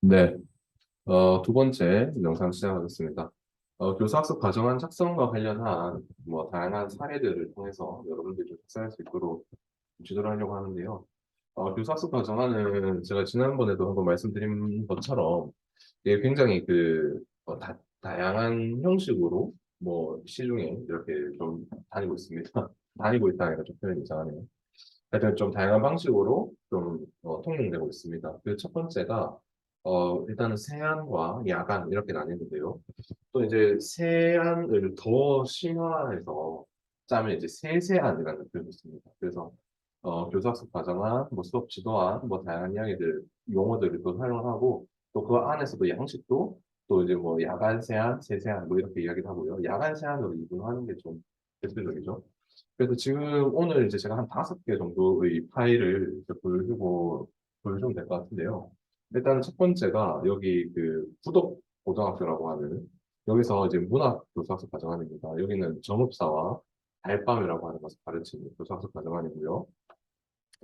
네, 두 번째 영상 시작하겠습니다. 교사학습 과정안 작성과 관련한 다양한 사례들을 통해서 여러분들이 좀 작성할 수 있도록 지도를 하려고 하는데요. 교사학습 과정안은 제가 지난번에도 한번 말씀드린 것처럼 이게 굉장히 다양한 형식으로 시중에 이렇게 좀 다니고 있습니다. 다니고 있다니까 좀 표현이 이상하네요. 하여튼 좀 다양한 방식으로 좀 통용되고 있습니다. 그 첫 번째가 일단은 세안과 야간 이렇게 나뉘는데요. 또 이제 세안을 더 심화해서 짜면 이제 세세안이라는 표현이 있습니다. 그래서 교사학습 과정안, 수업 지도안, 다양한 이야기들, 용어들을 또 사용하고 또 그 안에서도 양식도 또 이제 야간 세안, 세세안 이렇게 이야기를 하고요. 야간 세안으로 이분하는 게 좀 대표적이죠. 그래서 지금 오늘 이제 제가 한 5개 정도의 파일을 이렇게 보여주면 될 것 같은데요. 일단 첫 번째가 여기 그 구독 고등학교라고 하는 여기서 이제 문학 교사학습 과정안입니다. 여기는 정읍사와 달밤이라고 하는 것을 가르치는 교사학습 과정안이고요.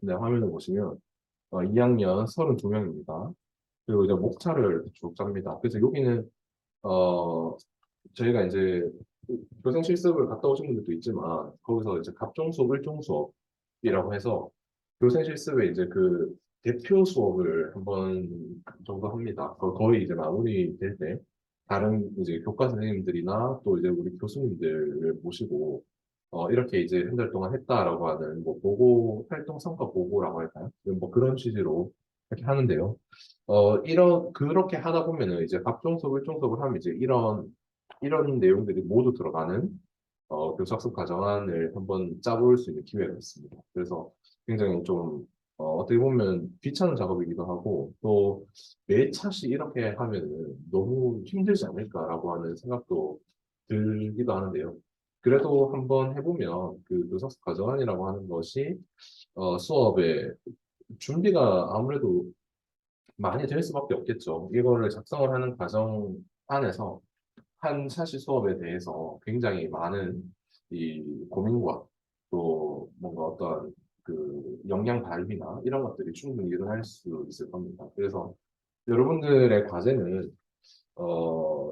네, 화면을 보시면 2학년 32명입니다. 그리고 이제 목차를 쭉 짭니다. 그래서 여기는 어, 저희가 이제 교생 실습을 갔다 오신 분들도 있지만 거기서 이제 갑종 수업, 일종 수업이라고 해서 교생 실습에 이제 그 대표 수업을 한 번 정도 합니다. 거의 이제 마무리 될 때 다른 이제 교과 선생님들이나 또 이제 우리 교수님들을 모시고 이렇게 이제 한 달 동안 했다라고 하는 보고 활동 성과 보고라고 할까요? 그런 취지로 이렇게 하는데요. 그렇게 하다 보면은 이제 각종 수업, 일종 수업을 하면 이제 이런 내용들이 모두 들어가는 교사학습 과정안을 한번 짜볼 수 있는 기회가 있습니다. 그래서 굉장히 좀 어떻게 보면 귀찮은 작업이기도 하고 또 매차씩 이렇게 하면은 너무 힘들지 않을까라고 하는 생각도 들기도 하는데요. 그래도 한번 해보면 그 교사학습 과정안이라고 하는 것이 수업에 준비가 아무래도 많이 될 수밖에 없겠죠. 이거를 작성을 하는 과정 안에서 한 차시 수업에 대해서 굉장히 많은 이 고민과 또 뭔가 어떠한 그 역량 발휘나 이런 것들이 충분히 일어날 수 있을 겁니다. 그래서 여러분들의 과제는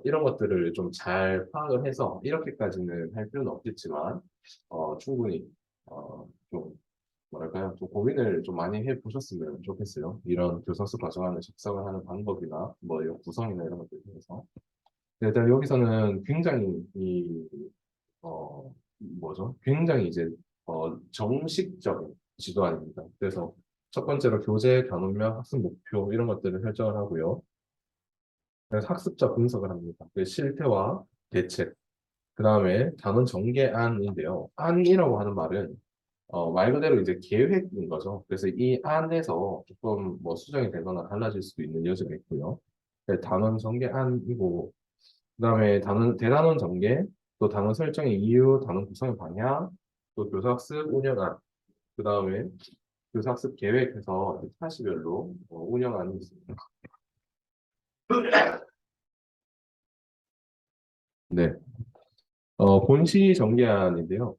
이런 것들을 좀 잘 파악을 해서 이렇게까지는 할 필요는 없겠지만 충분히 좀 뭐랄까요? 좀 고민을 좀 많이 해보셨으면 좋겠어요. 이런 교사수 과정안을 작성을 하는 방법이나 이런 구성이나 이런 것들에 대해서. 네, 일단 여기서는 굉장히 뭐죠? 굉장히 이제 정식적인 지도안입니다. 그래서 첫 번째로 교재 단원명, 학습 목표 이런 것들을 설정을 하고요. 그래서 학습자 분석을 합니다. 그 실태와 대책, 그 다음에 단원 전개안인데요. 안이라고 하는 말은 말 그대로 이제 계획인 거죠. 그래서 이 안에서 조금 수정이 되거나 달라질 수도 있는 여지가 있고요. 네, 단원 전개안이고, 그 다음에 대단원 전개, 또 단원 설정의 이유, 단원 구성의 방향, 또 교사학습 운영안, 그 다음에 교사학습 계획해서 차시별로 운영안이 있습니다. 네, 본시 전개안인데요.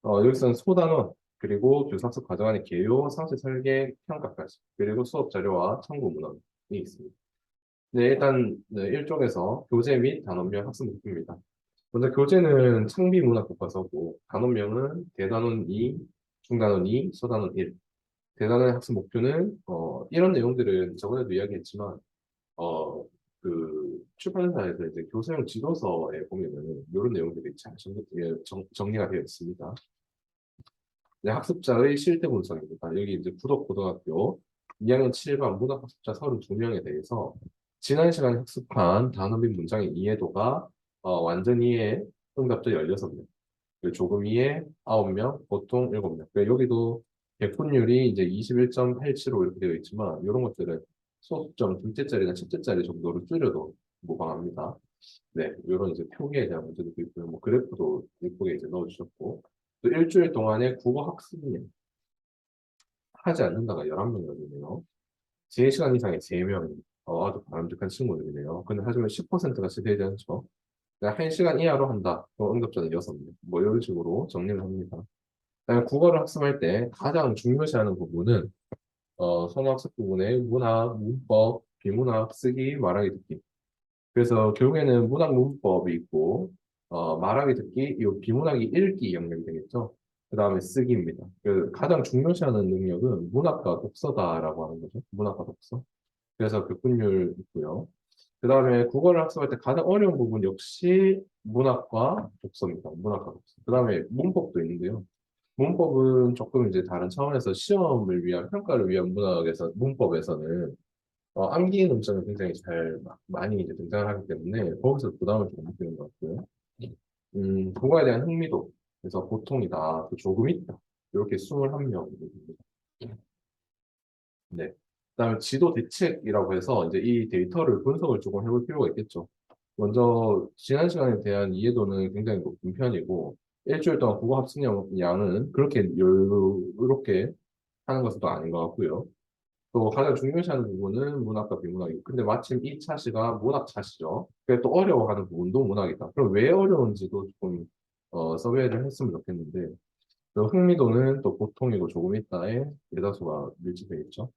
여기서는 소단원, 그리고 교사학습 과정안의 개요, 상세 설계, 평가까지, 그리고 수업 자료와 참고 문헌이 있습니다. 네, 일단 네, 1쪽에서 교재 및 단원명 학습 목표입니다. 먼저 교재는 창비 문학 교과서고 단원명은 대단원 2, 중단원 2, 소단원 1. 대단원 학습 목표는 이런 내용들은 저번에도 이야기했지만 어, 출판사에서 이제 교사용 지도서에 보면은 이런 내용들이 잘 정리가 되어 있습니다. 네, 학습자의 실태 분석입니다. 여기 이제 부덕고등학교 2학년 7반 문학학습자 32명에 대해서 지난 시간에 학습한 단어 및 문장의 이해도가 완전 이해 응답자 16명, 그리고 조금 이해 9명, 보통 7명. 여기도 백분율이 이제 21.875 이렇게 되어 있지만 이런 것들은 소수점 둘째 자리나 첫째 자리 정도로 줄여도 무방합니다. 네, 이런 이제 표기에 대한 문제도 있고요. 그래프도 예쁘게 이제 넣어주셨고, 또 일주일 동안에 국어 학습은 하지 않는다가 11명이네요. 3시간 이상의 3명, 아주 바람직한 친구들이네요. 근데 하지만 10%가 되지 않죠. 그냥 1시간 이하로 한다. 그럼 응답자는 6명. 이런 식으로 정리를 합니다. 그다음에 국어를 학습할 때 가장 중요시하는 부분은 선호학습 부분의 문학, 문법, 비문학, 쓰기, 말하기, 듣기. 그래서 결국에는 문학 문법이 있고, 말하기, 듣기, 이 비문학이 읽기 영역이 되겠죠. 그 다음에 쓰기입니다. 그 가장 중요시하는 능력은 문학과 독서다라고 하는 거죠. 문학과 독서. 그래서 교권률 있고요. 그 다음에 국어를 학습할 때 가장 어려운 부분 역시 문학과 독서입니다. 문학과 독서. 그 다음에 문법도 있는데요. 문법은 조금 이제 다른 차원에서 시험을 위한, 평가를 위한 문법에서는 암기 논점이 굉장히 많이 이제 등장을 하기 때문에 거기서 부담을 좀 느끼는 것 같고요. 국어에 대한 흥미도. 그래서 보통이다, 또 조금 있다. 이렇게 21명. 네. 그다음에 지도 대책이라고 해서 이제 이 데이터를 분석을 조금 해볼 필요가 있겠죠. 먼저 지난 시간에 대한 이해도는 굉장히 높은 편이고 일주일 동안 국어 양은 그렇게 여유롭게 하는 것은 또 아닌 것 같고요. 또 가장 중요시하는 부분은 문학과 비문학이고 근데 마침 이 차시가 문학 차시죠. 그게 또 어려워하는 부분도 문학이다. 그럼 왜 어려운지도 조금 서베이를 했으면 좋겠는데 그 흥미도는 또 보통이고 조금 있다에 대다수가 밀집해 있죠.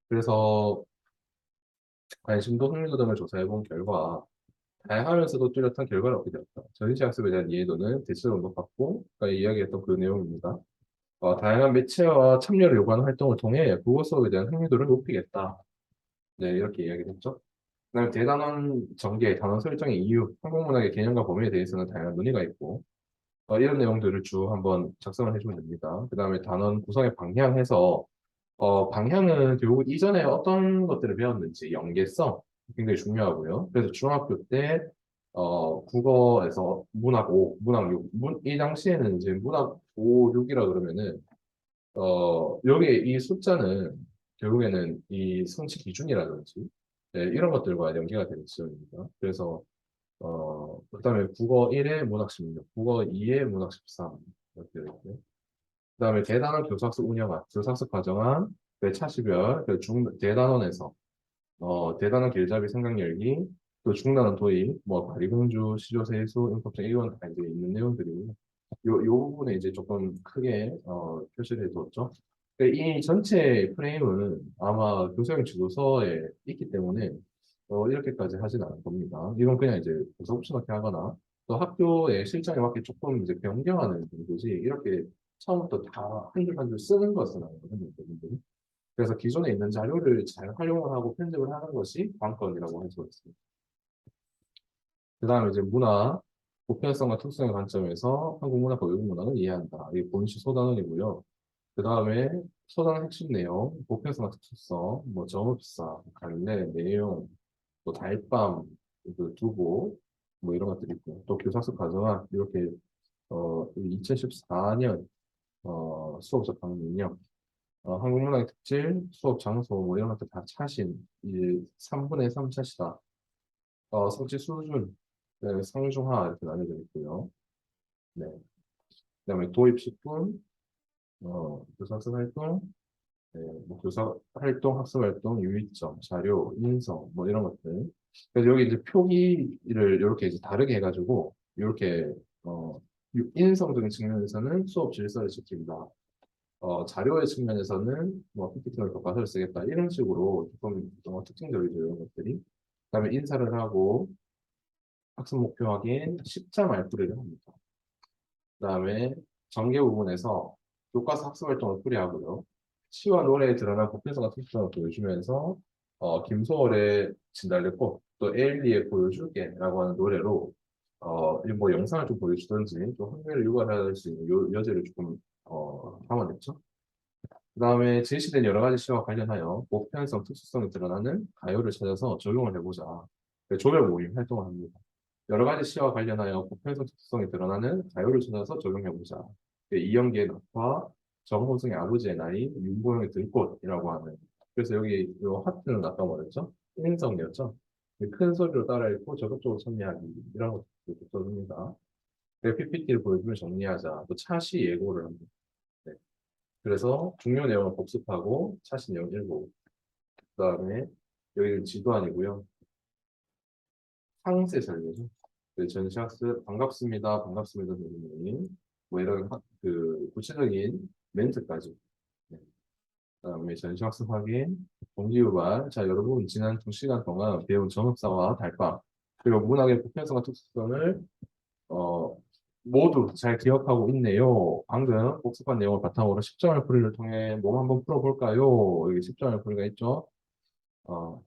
그래서 관심도 흥미도 등을 조사해본 결과 다양하면서도 뚜렷한 결과를 얻게 되었다. 전시학습에 대한 이해도는 대체적으로 높았고 아까 이야기했던 그 내용입니다. 다양한 매체와 참여를 요구하는 활동을 통해 국어 수업에 대한 흥미도를 높이겠다. 네, 이렇게 이야기했죠. 그다음에 대단원 전개, 단원 설정의 이유, 한국문학의 개념과 범위에 대해서는 다양한 논의가 있고 이런 내용들을 쭉 한번 작성을 해주면 됩니다. 그다음에 단원 구성의 방향해서 방향은 교육 이전에 어떤 것들을 배웠는지 연계성 굉장히 중요하고요. 그래서 중학교 때 국어에서 문학 5, 문학 6, 이 당시에는 이제 문학 5, 6이라 그러면은 여기에 이 숫자는 결국에는 이 성취 기준이라든지 네, 이런 것들과 연계가 되는 지점입니다. 그래서 그다음에 국어 1에 문학 16, 국어 2에 문학 13 이렇게 되어 있고요. 그다음에 대단원 교사학습 운영안, 교사학습 과정안, 그 차시별, 대단원에서 대단원 길잡이 생각 열기, 또 중단원 도입, 뭐 가리공주, 시조세수, 인법정 이건 다 이제 있는 내용들이고요. 요 부분에 이제 조금 크게 표시를 해뒀죠. 이 전체 프레임은 아마 교사용 지도서에 있기 때문에 이렇게까지 하진 않을 겁니다. 이건 그냥 이제 교사 옵션하게 하거나 또 학교의 실정에 맞게 조금 이제 변경하는 정도지 이렇게 처음부터 다 한 줄 한 줄 쓰는 것은 아니거든요. 여러분들이. 그래서 기존에 있는 자료를 잘 활용을 하고 편집을 하는 것이 관건이라고 할 수 있습니다. 그 다음에 이제 문화, 보편성과 특성의 관점에서 한국 문화과 외국 문화를 이해한다. 이게 본시 소단원이고요. 그 다음에 소단원 핵심 내용, 보편성과 특수성, 뭐 점업사, 갈래, 내용, 또 달밤, 그 두고, 뭐 이런 것들이 있고, 또 교사수 과정안 이렇게 2014년 수업적 강의는요. 한국 문화의 특질, 수업 장소, 뭐 이런 것들 다 차신, 이 3분의 3 차시다. 성취 수준, 네, 상중하 이렇게 나뉘어져 있고요. 네. 그다음에 도입 10분, 교사 학습 활동, 네, 뭐 교사 활동, 학습 활동, 유의점, 자료, 인성, 뭐 이런 것들. 그래서 여기 이제 표기를 이렇게 이제 다르게 해가지고 이렇게 어, 인성적인 측면에서는 수업 질서를 지킨다. 자료의 측면에서는 뭐 PPT를 교과서를 쓰겠다 이런 식으로 조금 특징적이죠 이런 것들이. 그다음에 인사를 하고 학습 목표 확인, 십자 말풀이를 합니다. 그다음에 전개 부분에서 교과서 학습 활동을 풀이하고요. 시와 노래에 드러난 보편성과 특성을 보여주면서 김소월의 진달래꽃 또 에일리의 보여줄게라고 하는 노래로 이뭐 영상을 좀 보여주든지 좀 흥미를 유발할 수 있는 여지를 조금 담아냈죠. 그다음에 제시된 여러 가지 시와 관련하여 보편성, 특수성이 드러나는 가요를 찾아서 적용을 해보자. 조별 모임 활동을 합니다. 여러 가지 시와 관련하여 보편성, 특수성이 드러나는 가요를 찾아서 적용해보자. 이영기의 낙화, 정호승의 아버지의 나이, 윤보영의 들꽃이라고 하는. 그래서 여기 이 하트는 아까 뭐랬죠? 인성이었죠? 큰 소리로 따라 읽고 적극적으로 참여하기 이런 것도 써줍니다. PPT를 보여주면 정리하자. 또 차시 예고를 합니다. 네. 그래서 중요 내용을 복습하고 차시 내용 읽고 그다음에 여기는 지도안이고요. 상세 설계죠. 전시학습 반갑습니다. 반갑습니다. 선생님. 뭐 이런 그 구체적인 멘트까지. 네. 그다음에 전시학습 확인, 동기유발. 자, 여러분, 지난 2시간 동안 배운 전업사와 달방, 그리고 문학의 보편성과 특수성을, 어, 모두 잘 기억하고 있네요. 방금 복습한 내용을 바탕으로 10점을 풀이를 통해 뭐 한번 풀어볼까요? 여기 10점을 풀이가 있죠? 어,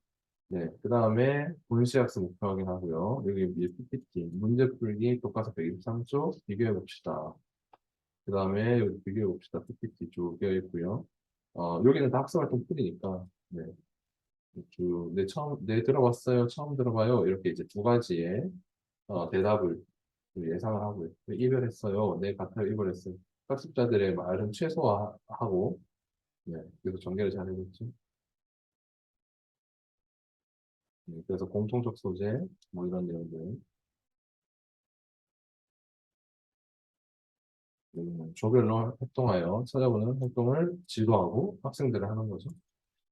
네. 그 다음에 본시학습 목표 확인하고요. 여기 이제 PPT, 문제 풀기, 교과서 123쪽, 비교해봅시다. 그 다음에 여기 비교해봅시다. PPT 쭉 되어 있고요. 여기는 다 학습활동 풀이니까, 네. 네, 네, 들어봤어요. 처음 들어봐요. 이렇게 이제 두 가지의 대답을 예상을 하고요. 네, 이별했어요. 네, 같아요. 이별했어요. 학습자들의 말은 최소화하고, 네, 그래서 전개를 잘 해줬죠. 네, 그래서 공통적 소재, 뭐 이런 내용들. 조별로 활동하여 찾아보는 활동을 지도하고 학생들을 하는 거죠.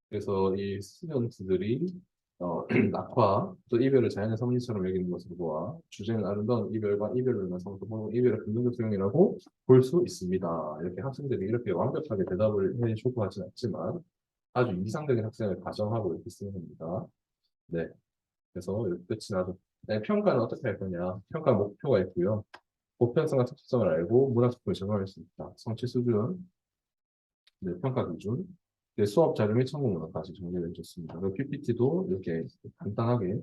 그래서 이 스튜던트들이 낙화, 또 이별을 자연의 섭리처럼 여기는 것으로 보아 주제는 아름다운 이별과 이별을 위한 성도, 이별의 긍정적 소용이라고 볼 수 있습니다. 이렇게 학생들이 이렇게 완벽하게 대답을 해주고 하진 않지만 아주 이상적인 학생을 가정하고 이렇게 쓰는 겁니다. 네, 그래서 이렇게 끝이 나죠. 네, 평가는 어떻게 할 거냐? 평가 목표가 있고요. 보편성과 특수성을 알고 문학 작품을 적용할 수 있다. 성취 수준, 네, 평가 기준, 네, 수업 자료 및 참고 문항까지 정리를 해줬습니다. 그 PPT도 이렇게 간단하게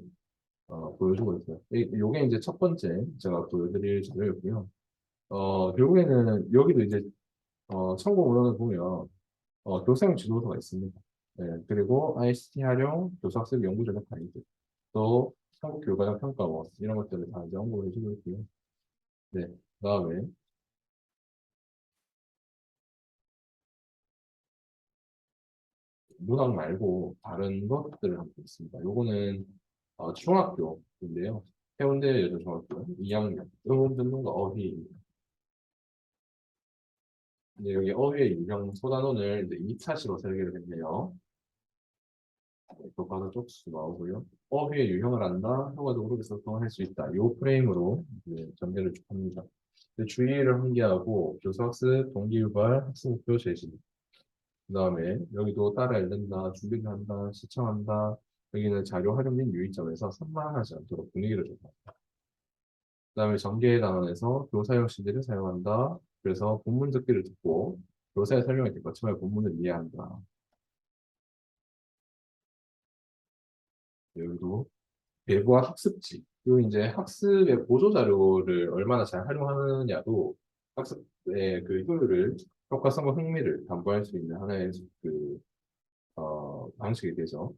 보여주고 있어요. 요게 이제 첫 번째 제가 보여드릴 자료였고요. 결국에는 여기도 이제 참고 문헌을 보면 교사용 지도서가 있습니다. 네, 그리고 ICT 활용, 교사학습 연구 전략 가이드, 또 한국 교과적 평가원 이런 것들을 다 이제 언급을 해주고 있고요. 네, 그다음에 문학 말고 다른 것들을 하고 있습니다. 요거는 중학교인데요. 해운대 여자중학교 2학년 음 듣는거 어휘. 이제 여기 어휘의 유형 소단원을 이제 2차시로 설계를 했네요. 교과서 쪽수 나오고요. 어휘의 유형을 안다, 효과적으로 소통할 수 있다. 이 프레임으로 이제 전개를 쭉 합니다. 주의를 환기하고 교사학습, 동기유발, 학습 목표 제시. 그 다음에 여기도 따라 읽는다, 준비를 한다, 시청한다. 여기는 자료 활용 및 유의점에서 산만하지 않도록 분위기를 줬다. 그 다음에 전개 단원에서 교사용 시제를 사용한다. 그래서 본문 듣기를 듣고 교사의 설명을 듣고 처음에 본문을 이해한다. 여기도 외부와 학습지. 그리고 이제 학습의 보조 자료를 얼마나 잘 활용하느냐도 학습의 그 효율을, 효과성과 흥미를 담보할 수 있는 하나의 방식이 되죠.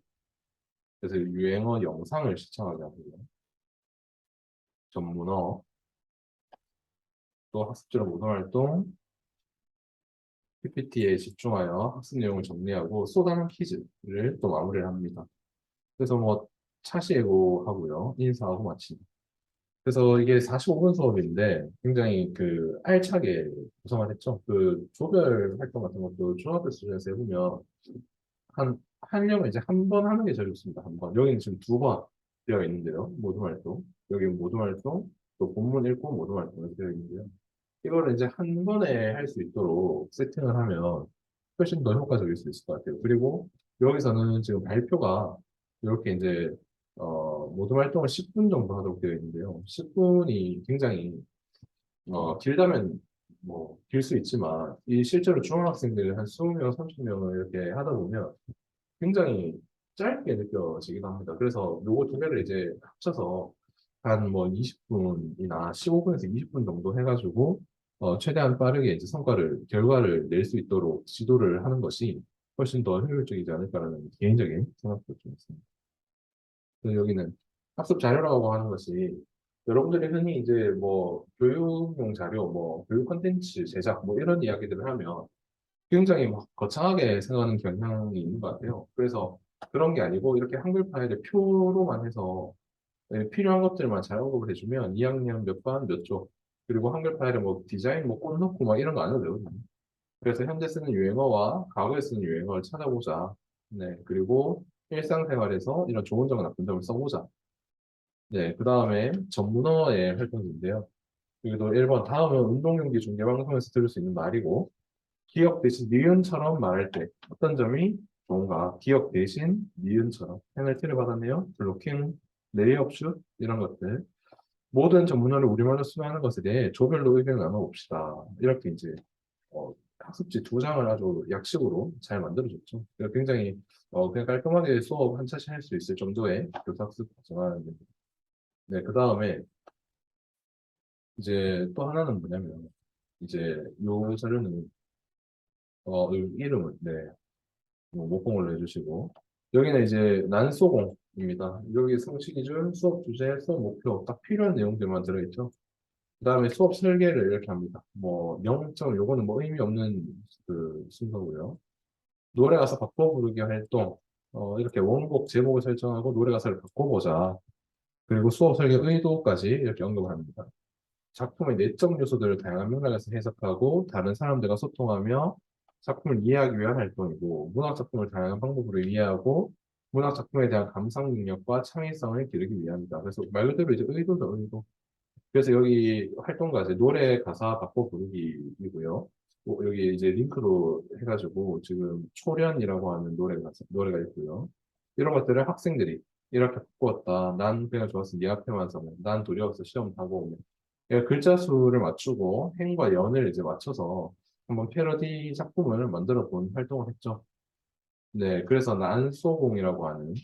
그래서 유행어 영상을 시청하게 하고요. 전문어, 또 학습지로 모동활동, PPT에 집중하여 학습 내용을 정리하고 쏟아낸 퀴즈를 또 마무리를 합니다. 그래서 뭐 차시 예고하고요. 인사하고 마칩니다. 그래서 이게 45분 수업인데 굉장히 알차게 구성을 했죠. 조별 활동 같은 것도 중학교 수준에서 해보면 하려면 이제 한 번 하는 게 제일 좋습니다. 한 번. 여기는 지금 2번 되어 있는데요. 모두 활동. 여기 모두 활동, 또 본문 읽고 모두 활동 이렇게 되어 있는데요. 이거를 이제 한 번에 할 수 있도록 세팅을 하면 훨씬 더 효과적일 수 있을 것 같아요. 그리고 여기서는 지금 발표가 이렇게 이제 모든 활동을 10분 정도 하도록 되어 있는데요. 10분이 굉장히 길다면 뭐 길 수 있지만 이 실제로 중학생들 한 20명, 30명을 이렇게 하다 보면 굉장히 짧게 느껴지기도 합니다. 그래서 요거 두 개를 이제 합쳐서 한 뭐 20분이나 15분에서 20분 정도 해가지고 최대한 빠르게 이제 결과를 낼 수 있도록 지도를 하는 것이 훨씬 더 효율적이지 않을까라는 개인적인 생각도 좀 있습니다. 그래서 여기는 학습 자료라고 하는 것이 여러분들이 흔히 이제 뭐 교육용 자료, 뭐 교육 콘텐츠 제작 뭐 이런 이야기들을 하면 굉장히 막 거창하게 생각하는 경향이 있는 것 같아요. 그래서 그런 게 아니고 이렇게 한글 파일을 표로만 해서 필요한 것들만 잘 언급을 해주면 2학년 몇 반 몇 쪽, 그리고 한글 파일에 뭐 디자인 뭐 꽃 넣고 막 이런 거 안 해도 되거든요. 그래서 현재 쓰는 유행어와 과거에 쓰는 유행어를 찾아보자. 네, 그리고 일상생활에서 이런 좋은 점과 나쁜 점을 써보자. 네, 그 다음에 전문어의 활동인데요. 여기도 1번, 다음은 운동경기 중계 방송에서 들을 수 있는 말이고, 기억 대신 니은처럼 말할 때 어떤 점이 뭔가 기억 대신 니은처럼 페널티를 받았네요. 블로킹, 레이업 슛 이런 것들 모든 전문어를 우리말로 수행하는 것에 대해 조별로 의견을 나눠봅시다. 이렇게 이제 학습지 두 장을 아주 약식으로 잘 만들어줬죠. 그래서 굉장히 그냥 깔끔하게 수업 한 차씩 할 수 있을 정도의 교사학습 과정을 네, 그 다음에 이제 또 하나는 뭐냐면 이제 요 자료는 이 이름을 네, 목공을 내주시고 여기는 이제 난소공입니다. 여기 성취 기준, 수업 주제, 수업 목표 딱 필요한 내용들만 들어있죠. 그 다음에 수업 설계를 이렇게 합니다. 뭐 0점 요거는 뭐 의미 없는 그 순서고요. 노래 가사 바꿔 부르기 활동 이렇게 원곡 제목을 설정하고 노래 가사를 바꿔보자. 그리고 수업 설계 의도까지 이렇게 언급을 합니다. 작품의 내적 요소들을 다양한 맥락에서 해석하고 다른 사람들과 소통하며 작품을 이해하기 위한 활동이고 문학 작품을 다양한 방법으로 이해하고 문학 작품에 대한 감상 능력과 창의성을 기르기 위함이다. 그래서 말 그대로 이제 의도죠, 의도. 그래서 여기 활동 과제 노래 가사 바꿔 부르기이고요. 여기 이제 링크로 해가지고 지금 초련이라고 하는 노래가 있고요. 이런 것들을 학생들이 이렇게 바꾸었다. 난 그냥 좋았어. 네 앞에만 서면. 난 도리 없어. 시험 하고 오면. 글자 수를 맞추고 행과 연을 이제 맞춰서 한번 패러디 작품을 만들어 본 활동을 했죠. 네, 그래서 난소공이라고 하는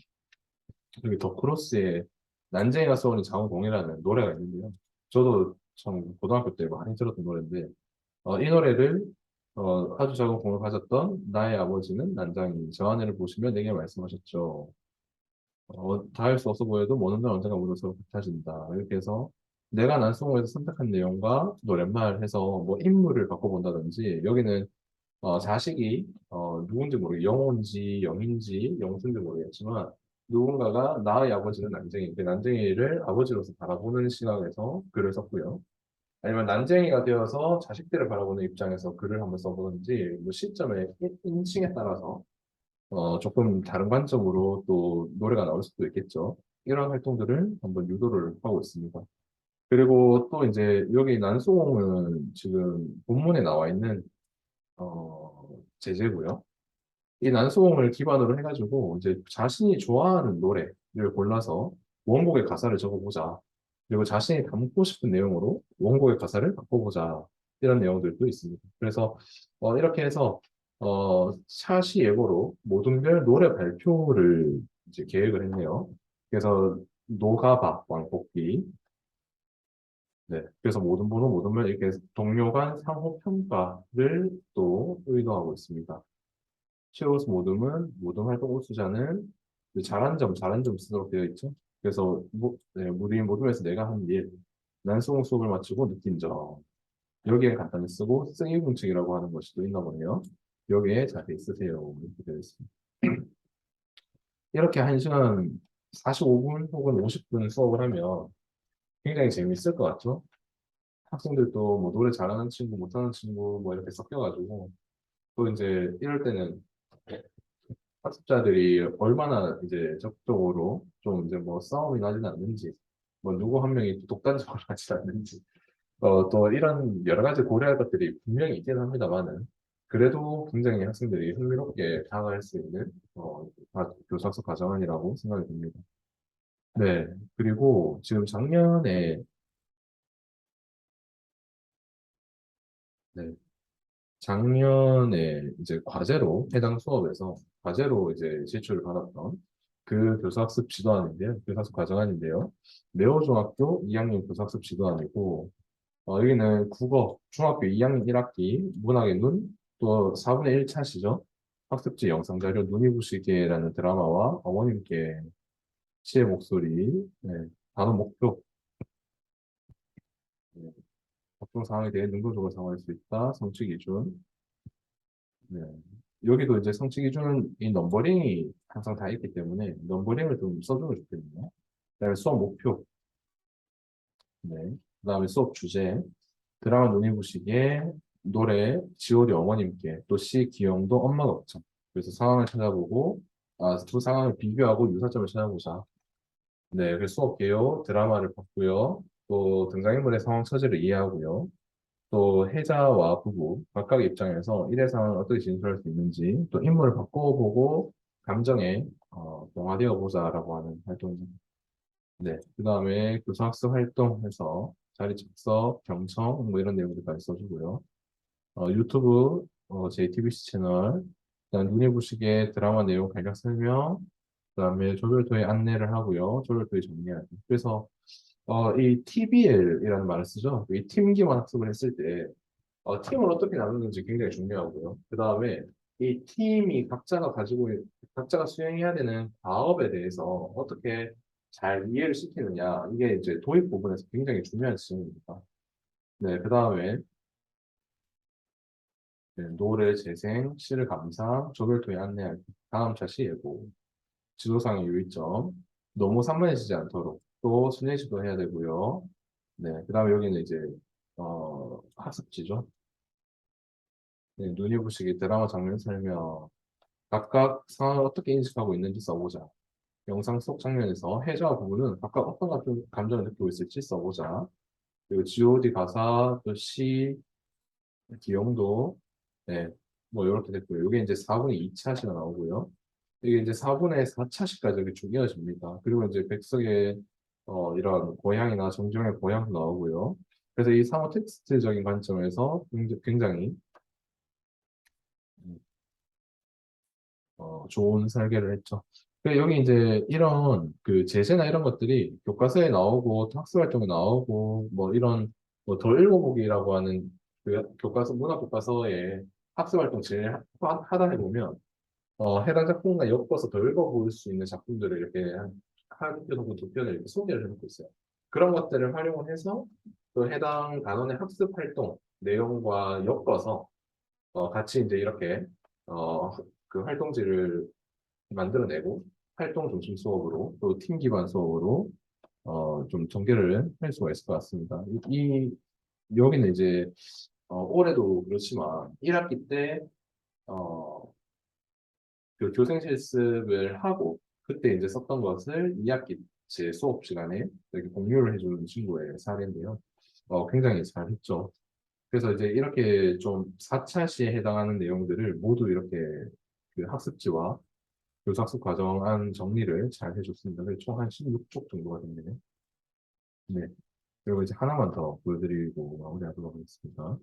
여기 더크로스의 난쟁이가 쏘는 장우공이라는 노래가 있는데요. 저도 참 고등학교 때 많이 들었던 노래인데 이 노래를 아주 작은 공을 가졌던 나의 아버지는 난장이 저 하늘을 보시며 내게 말씀하셨죠. 닿을 수 없어 보여도 모든 날 언젠가 모두 서로 같아진다. 이렇게 해서 내가 난송에서 선택한 내용과 노랫말 해서 뭐 인물을 바꿔본다든지 여기는 자식이 누군지 모르게 영혼인지 영인지 영수인지 모르겠지만 누군가가 나의 아버지는 난쟁이, 그 난쟁이를 아버지로서 바라보는 시각에서 글을 썼고요. 아니면 난쟁이가 되어서 자식들을 바라보는 입장에서 글을 한번 써보든지 뭐 시점의 인칭에 따라서 조금 다른 관점으로 또 노래가 나올 수도 있겠죠. 이런 활동들을 한번 유도를 하고 있습니다. 그리고 또 이제 여기 난소공은 지금 본문에 나와 있는 제재고요. 이 난소공을 기반으로 해가지고 이제 자신이 좋아하는 노래를 골라서 원곡의 가사를 적어보자. 그리고 자신이 담고 싶은 내용으로 원곡의 가사를 바꿔보자. 이런 내용들도 있습니다. 그래서 이렇게 해서 차시 예고로 모든별 노래 발표를 이제 계획을 했네요. 그래서 노가바 왕복기. 네. 그래서 모든 번호, 모든 말 이렇게 동료 간 상호 평가를 또 의도하고 있습니다. 최우수 모듬은 모듬 활동 우수자는 그 잘한 점 쓰도록 되어 있죠. 그래서 네, 무대인 모듬에서 내가 한 일, 난송 수업을 마치고 느낀 점 여기에 간단히 쓰고 쓰기 공책이라고 하는 것이 또 있나 보네요. 여기에 자세히 쓰세요. 이렇게 되어 있습니다. 이렇게 1시간 45분 혹은 50분 수업을 하면 굉장히 재미있을 것 같죠? 학생들도 뭐 노래 잘하는 친구, 못하는 친구 뭐 이렇게 섞여가지고 또 이제 이럴 때는 학습자들이 얼마나 이제 적극적으로 좀 이제 뭐 싸움이 나지는 않는지, 뭐 누구 한 명이 독단적으로 하지 않는지, 또 이런 여러 가지 고려할 것들이 분명히 있긴 합니다만은, 그래도 굉장히 학생들이 흥미롭게 다가갈 수 있는, 교사학습 과정이라고 생각이 듭니다. 네. 그리고 지금 작년에, 네, 작년에 이제 과제로 해당 수업에서 과제로 이제 제출을 받았던 그 교사학습 지도안인데요. 교사학습 과정안인데요. 매호중학교 2학년 교사학습 지도안이고 여기는 국어 중학교 2학년 1학기 문학의 눈 또 4분의 1 차시죠. 학습지 영상자료 눈이 부시게라는 드라마와 어머님께 시의 목소리 네, 단어 목표 네, 각종 상황에 대해 능동적으로 상황할 수 있다. 성취 기준 네. 여기도 이제 성취 기준은 이 넘버링이 항상 다 있기 때문에 넘버링을 좀 써주면 좋겠네요. 그다음에 수업 목표, 네. 그다음에 수업 주제, 드라마 눈이 부시게, 노래, 지오디 어머님께, 또 시 기영도 엄마가 없죠. 그래서 상황을 찾아보고, 두 상황을 비교하고 유사점을 찾아보자. 네, 그래서 수업 개요, 드라마를 봤고요. 또 등장인물의 상황 처지를 이해하고요. 또 해자와 부부 각각의 입장에서 일의 상황을 어떻게 진술할 수 있는지 또 인물을 바꿔보고 감정에 동화되어 보자라고 하는 활동이죠. 네, 그 다음에 교사학습 활동해서 자리 착석, 경청 뭐 이런 내용들까지 써주고요. 유튜브 JTBC 채널, 그다음 눈이 부시게 드라마 내용 간략 설명, 그다음에 조별토의 안내를 하고요. 조별토의 정리하기. 그래서 이 TBL이라는 말을 쓰죠. 이 팀 기반 학습을 했을 때 팀을 어떻게 나누는지 굉장히 중요하고요. 그 다음에 이 팀이 각자가 수행해야 되는 과업에 대해서 어떻게 잘 이해를 시키느냐. 이게 이제 도입 부분에서 굉장히 중요한 지점입니다. 네, 그 다음에 노래 재생, 시를 감상, 조별토의 안내하기, 다음 차시 예고, 지도상의 유의점, 너무 산만해지지 않도록 또 순회시도 해야 되고요. 네, 그 다음에 여기는 이제 학습지죠. 네, 눈이 부시게 드라마 장면 설명, 각각 상황을 어떻게 인식하고 있는지 써보자. 영상 속 장면에서 해자와 부부는 각각 어떤 감정을 느끼고 있을지 써보자. 그리고 G.O.D 가사, 또 시, 기용도, 네, 뭐 이렇게 됐고요. 이게 이제 4분의 2차시가 나오고요. 이게 이제 4분의 4차시까지 이렇게 쭉 이어집니다. 그리고 이제 백석의 이런 고향이나 정정의 고향도 나오고요. 그래서 이 상호 텍스트적인 관점에서 굉장히 좋은 설계를 했죠. 여기 이제 이런 그 제재나 이런 것들이 교과서에 나오고 또 학습 활동에 나오고 뭐 이런 뭐 더 읽어보기라고 하는 그 교과서 문학 교과서에 학습 활동 하단에 보면 해당 작품과 엮어서 더 읽어볼 수 있는 작품들을 이렇게 한 편 혹은 두 편을 이렇게 소개를 해놓고 있어요. 그런 것들을 활용을 해서 또 해당 단원의 학습 활동 내용과 엮어서 같이 이제 이렇게 어, 그 활동지를 만들어내고 활동 중심 수업으로 또 팀 기반 수업으로 좀 전개를 할 수가 있을 것 같습니다. 여기는 이제 올해도 그렇지만 1학기 때 어, 그 교생 실습을 하고 그때 이제 썼던 것을 2학기 제 수업 시간에 이렇게 공유를 해주는 친구의 사례인데요. 굉장히 잘했죠. 그래서 이제 이렇게 좀 4차 시에 해당하는 내용들을 모두 이렇게 그 학습지와 교사학습 과정 안 정리를 잘 해줬습니다. 총 한 16쪽 정도가 됐네요. 네. 그리고 이제 하나만 더 보여드리고 마무리하도록 하겠습니다.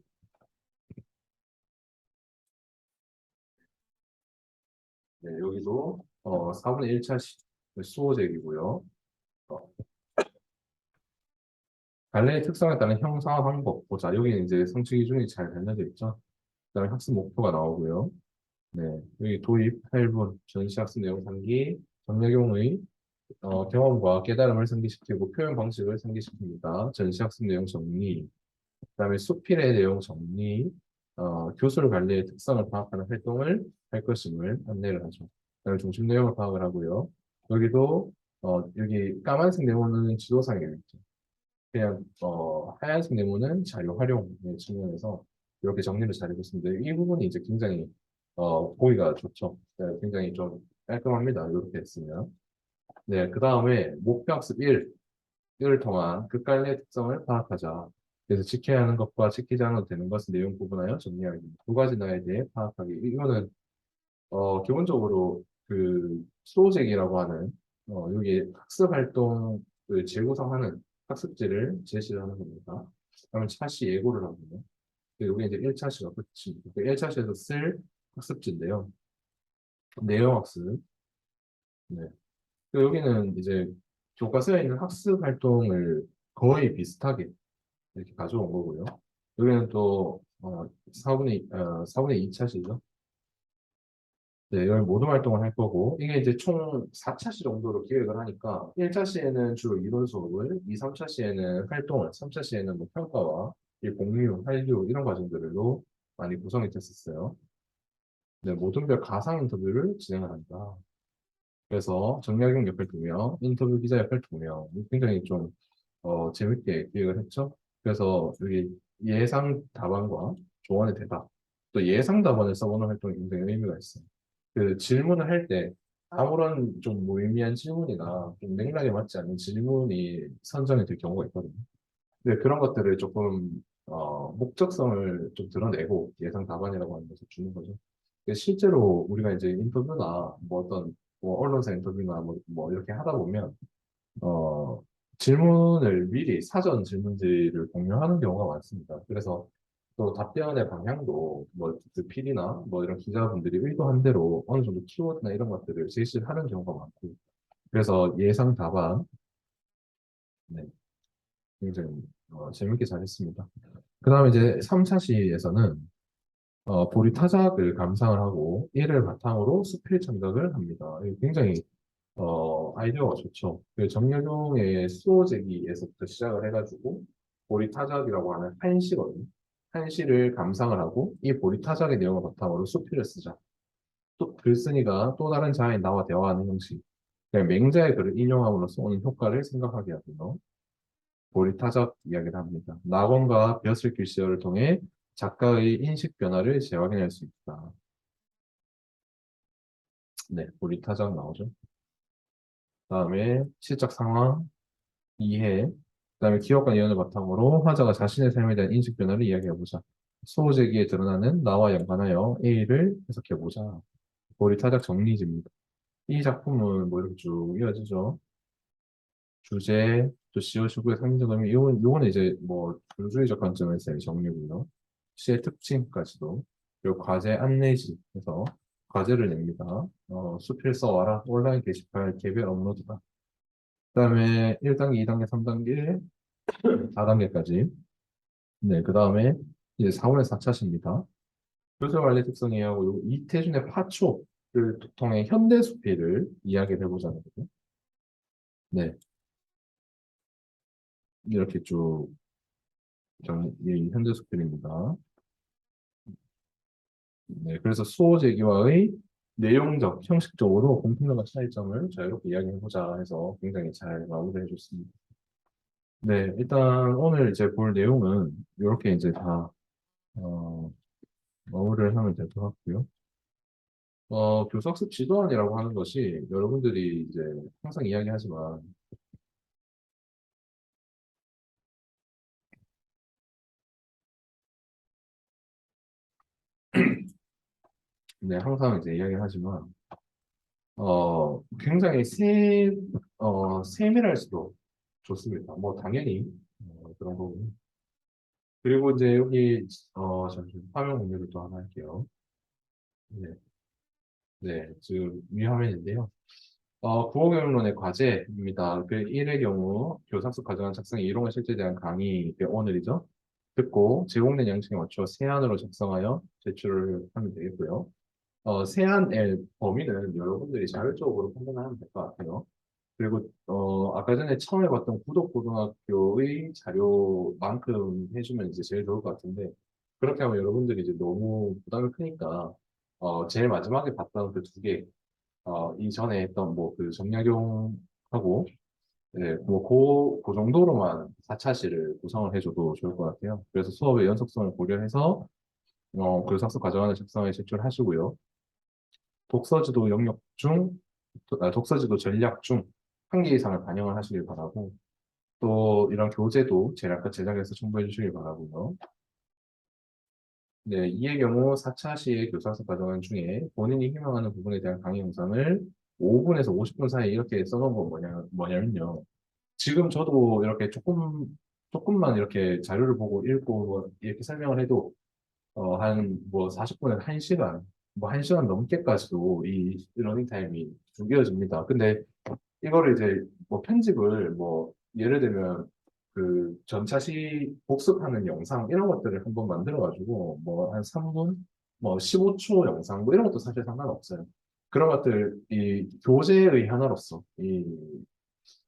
네, 여기도 4분의 1차 수호책이고요. 어, 갈래의 특성에 따른 형상화 방법 보자. 여기는 이제 성취 기준이 잘 정해져 있죠. 그다음에 학습 목표가 나오고요. 네, 여기 도입 8분, 전시 학습 내용 상기, 정약용의 경험과 깨달음을 상기시키고 표현 방식을 상기시킵니다. 전시 학습 내용 정리, 그다음에 수필의 내용 정리, 교수를 관리의 특성을 파악하는 활동을 할 것임을 안내를 하죠. 그다음에 중심 내용을 파악을 하고요. 여기도 여기 까만색 네모는 지도상에 있죠. 그냥 하얀색 네모는 자료 활용의 측면에서 이렇게 정리를 잘 해줬습니다. 이 부분이 이제 굉장히 보기가 좋죠. 네, 굉장히 좀 깔끔합니다. 이렇게 했으면. 네, 그 다음에 목표학습 1을 통한 극갈래의 특성을 파악하자. 그래서 지켜야 하는 것과 지키지 않아도 되는 것을 내용 구분하여 정리하기. 두 가지 나에 대해 파악하기. 이거는 기본적으로 그 수호책이라고 하는 여기 학습 활동을 재구성하는 학습지를 제시를 하는 겁니다. 그러면 차시 예고를 하고요. 여기 이제 1차시가 끝입니다. 1차시에서 쓸 학습지인데요. 내용 학습. 네. 여기는 이제 교과서에 있는 학습 활동을 거의 비슷하게 이렇게 가져온 거고요. 여기는 또 4분의 2차시죠. 네, 여기 모든 활동을 할 거고 이게 이제 총 4차시 정도로 기획을 하니까 1차시에는 주로 이론 수업을 2, 3차시에는 활동을 3차시에는 뭐 평가와 이 공유, 한류 이런 과정들로 많이 구성이 됐었어요. 네, 모든 별 가상 인터뷰를 진행을 한다. 그래서 정약용 옆에 2명, 인터뷰 기자 옆에 2명 굉장히 좀 재밌게 기획을 했죠. 그래서 여기 예상 답안과 조언의 대답 또 예상 답안을 써보는 활동이 굉장히 의미가 있어요. 그 질문을 할 때 아무런 좀 무의미한 질문이나 좀 맥락에 맞지 않는 질문이 선정이 될 경우가 있거든요. 근데 그런 것들을 조금 목적성을 좀 드러내고 예상 답안이라고 하는 것을 주는 거죠. 근데 실제로 우리가 이제 인터뷰나 뭐 어떤 뭐 언론사 인터뷰나 뭐 이렇게 하다 보면 어, 질문을 미리 사전 질문지를 공유하는 경우가 많습니다. 그래서 또 답변의 방향도 뭐그 PD나 뭐 이런 기자분들이 의도한 대로 어느 정도 키워드나 이런 것들을 제시를 하는 경우가 많고 그래서 예상 답안 네, 굉장히 재밌게 잘했습니다. 그 다음에 이제 3차 시에서는 보리 타작을 감상을 하고 이를 바탕으로 수필 참작을 합니다. 이게 굉장히 아이디어가 좋죠. 그 정약용의 수호제기에서부터 시작을 해가지고 보리타작이라고 하는 한시거든요. 한시를 감상을 하고 이 보리타작의 내용을 바탕으로 수필을 쓰자. 또 글쓴이가 또 다른 자아인 나와 대화하는 형식. 그냥 맹자의 글을 인용함으로써 오는 효과를 생각하게 하고요. 보리타작 이야기를 합니다. 낙원과 벼슬 글씨어를 통해 작가의 인식 변화를 재확인할 수 있다. 네, 보리타작 나오죠. 다음에 시적 상황, 이해, 그다음에 기억과 예언을 바탕으로 화자가 자신의 삶에 대한 인식 변화를 이야기해보자. 수호제기에 드러나는 나와 연관하여 A를 해석해보자. 고리 타작 정리집니다. 이 작품은 뭐 이렇게 쭉 이어지죠. 주제, 또 시어, 시구의 상징적 의미, 요거는 이제 뭐 교주의적 관점에서의 정리고요. 시의 특징까지도. 그리고 과제 안내지 해서 과제를 냅니다. 수필 써와라. 온라인 게시판 개별 업로드다. 그다음에 1단계, 2단계, 3단계, 4단계까지. 네, 그 다음에 이제 4월의 4차시입니다. 표절 관리 특성이 하고 요 이태준의 파초를 통해 현대 수필을 이야기를 해보자는 거죠. 네, 이렇게 쭉 이 현대 수필입니다. 네, 그래서 수호 제기와의 내용적, 형식적으로 공통점과 차이점을 자유롭게 이야기해보자 해서 굉장히 잘 마무리해 줬습니다. 네, 일단 오늘 이제 볼 내용은 이렇게 이제 다 어, 마무리를 하면 될 것 같고요. 교수학습 지도안이라고 하는 것이 여러분들이 이제 항상 이야기하지만, 네, 항상 이제 이야기하지만, 굉장히 세밀할수록 좋습니다. 뭐, 당연히, 그런 거고. 그리고 이제 여기, 잠시만, 화면 공유를 또 하나 할게요. 네, 네, 지금 위 화면인데요. 국어교육론의 과제입니다. 그 1의 경우 교사수 가정한 작성의 이론과 실제에 대한 강의 그 오늘이죠. 듣고 제공된 양식에 맞춰 세안으로 작성하여 제출을 하면 되겠고요. 세안의 범위는 여러분들이 자율적으로 판단하면 될 것 같아요. 그리고 아까 전에 처음 해봤던 구독고등학교의 자료만큼 해주면 이제 제일 좋을 것 같은데 그렇게 하면 여러분들이 이제 너무 부담이 크니까 제일 마지막에 봤던 그 두 개, 이전에 했던 뭐 그 정약용하고 네, 그 정도로만 4차시를 구성을 해줘도 좋을 것 같아요. 그래서 수업의 연속성을 고려해서 그 학습 과정안을 작성해 제출하시고요. 독서지도 영역 중, 독서지도 전략 중 한 개 이상을 반영을 하시길 바라고 또 이런 교재도 제작해서 첨부해 주시길 바라고요. 네, 이의 경우 4차 시의 교사학습 과정안 중에 본인이 희망하는 부분에 대한 강의 영상을 5분에서 50분 사이에 이렇게 써놓은 건 뭐냐면요. 지금 저도 이렇게 조금만 이렇게 자료를 보고 읽고 뭐 이렇게 설명을 해도 한 뭐 40분에서 1시간, 뭐 1시간 넘게까지도 이 러닝 타임이 죽여집니다. 근데 이거를 이제 뭐 편집을 뭐 예를 들면 그 전차시 복습하는 영상 이런 것들을 한번 만들어가지고 뭐 한 3분, 뭐 15초 영상 뭐 이런 것도 사실 상관없어요. 그런 것들 이 교재의 하나로서 이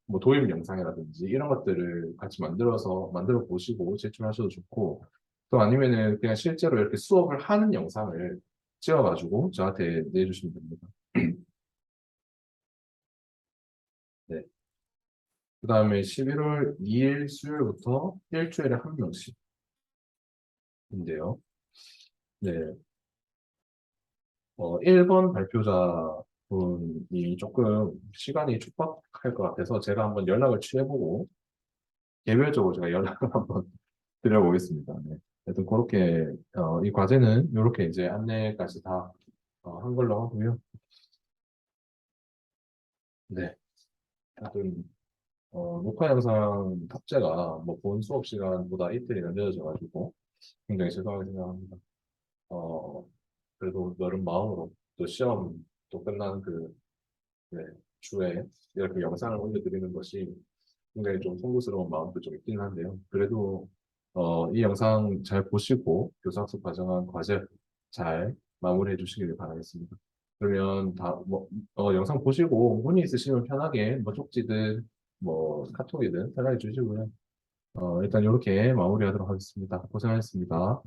뭐 도입 영상이라든지 이런 것들을 같이 만들어 보시고 제출하셔도 좋고 또 아니면은 그냥 실제로 이렇게 수업을 하는 영상을 찍어가지고 저한테 내주시면 됩니다. 네. 그 다음에 11월 2일 수요일부터 일주일에 한 명씩인데요. 네. 1번 발표자 분이 조금 시간이 촉박할 것 같아서 제가 한번 연락을 취해보고 개별적으로 제가 연락을 한번 드려보겠습니다. 네. 하여튼 그렇게 이 과제는 이렇게 이제 안내까지 다 한 걸로 하고요. 네. 하여튼 녹화 영상 탑재가 뭐 본 수업 시간보다 이틀이나 늦어져가지고 굉장히 죄송하게 생각합니다. 어, 그래도 너른 마음으로 또 시험 또 끝난 네, 주에 이렇게 영상을 올려드리는 것이 굉장히 좀 송구스러운 마음도 좀 있긴 한데요. 그래도 이 영상 잘 보시고 교사학습 과정한 과제 잘 마무리해 주시길 바라겠습니다. 그러면 영상 보시고 문의 있으시면 편하게 뭐 쪽지든 뭐 카톡이든 연락해 주시고요. 일단 이렇게 마무리하도록 하겠습니다. 고생하셨습니다.